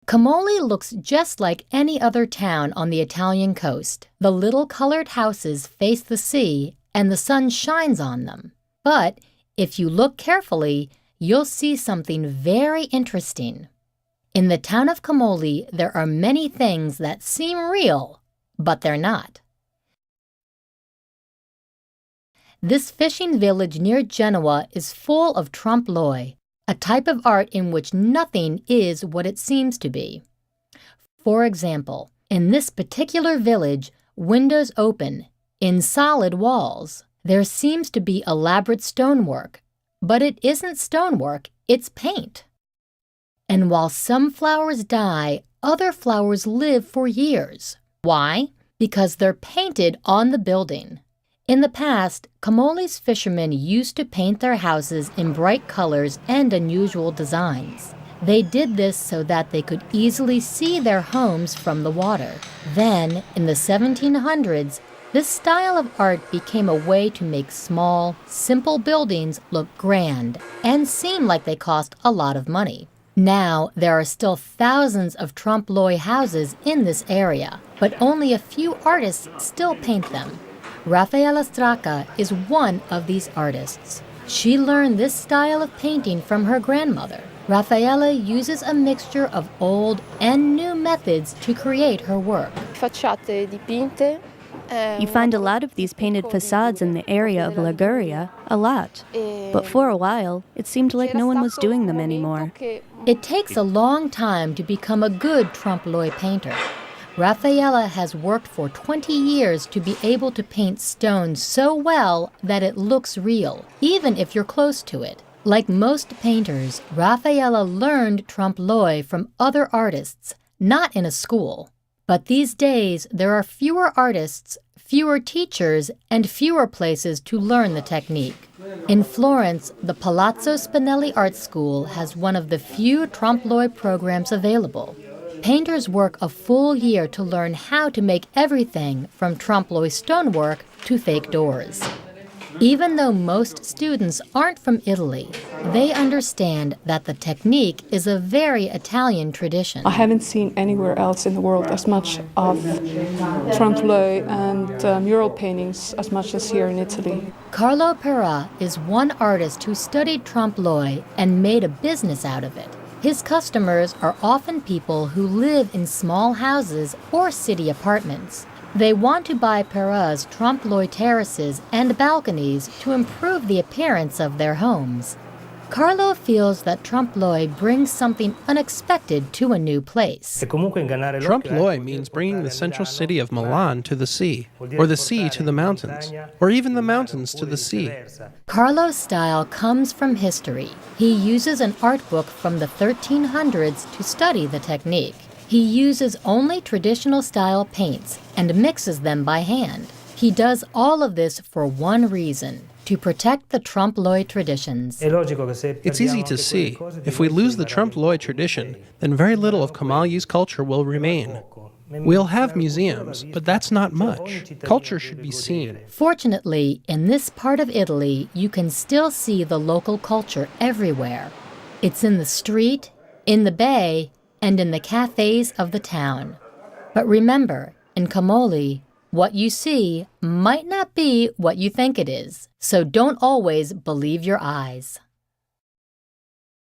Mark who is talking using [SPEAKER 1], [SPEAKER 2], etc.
[SPEAKER 1] Camoli looks just like any other town on the Italian coast. The little colored houses face the sea and the sun shines on them. But if you look carefully, you'll see something very interesting. In the town of Camoli, there are many things that seem real, but they're not. This fishing village near Genoa is full of trompe l'oeil, a type of art in which nothing is what it seems to be. For example, in this particular village, windows open in solid walls. There seems to be elaborate stonework, but it isn't stonework, it's paint. And while some flowers die, other flowers live for years. Why? Because they're painted on the building. In the past, Camoli's fishermen used to paint their houses in bright colors and unusual designs. They did this so that they could easily see their homes from the water. Then, in the 1700s, this style of art became a way to make small, simple buildings look grand and seem like they cost a lot of money. Now, there are still thousands of trompe l'oeil houses in this area, but only a few artists still paint them. Raffaella Stracca is one of these artists. She learned this style of painting from her grandmother. Raffaella uses a mixture of old and new methods to create her work.
[SPEAKER 2] Facciate dipinte.
[SPEAKER 3] You find a lot of these painted facades in the area of Liguria, a lot. But for a while, it seemed like no one was doing them anymore.
[SPEAKER 1] It takes a long time to become a good trompe l'oeil painter. Raffaella has worked for 20 years to be able to paint stone so well that it looks real, even if you're close to it. Like most painters, Raffaella learned trompe l'oeil from other artists, not in a school. But these days, there are fewer artists, fewer teachers, and fewer places to learn the technique. In Florence, the Palazzo Spinelli Art School has one of the few trompe l'oeil programs available. Painters work a full year to learn how to make everything from trompe l'oeil stonework to fake doors. Even though most students aren't from Italy, they understand that the technique is a very Italian tradition.
[SPEAKER 4] I haven't seen anywhere else in the world as much of trompe l'oeil and mural paintings as much as here in Italy.
[SPEAKER 1] Carlo Pera is one artist who studied trompe l'oeil and made a business out of it. His customers are often people who live in small houses or city apartments. They want to buy Pera's trompe l'oeil terraces and balconies to improve the appearance of their homes. Carlo feels that trompe l'oeil brings something unexpected to a new place.
[SPEAKER 5] Trompe l'oeil means bringing the central city of Milan to the sea, or the sea to the mountains, or even the mountains to the sea.
[SPEAKER 1] Carlo's style comes from history. He uses an art book from the 1300s to study the technique. He uses only traditional style paints and mixes them by hand. He does all of this for one reason: to protect the trompe l'oeil traditions.
[SPEAKER 5] It's easy to see. If we lose the trompe l'oeil tradition, then very little of Camali's culture will remain. We'll have museums, but that's not much. Culture should be seen.
[SPEAKER 1] Fortunately, in this part of Italy, you can still see the local culture everywhere. It's in the street, in the bay, and in the cafes of the town. But remember, in Camoli, what you see might not be what you think it is. So don't always believe your eyes.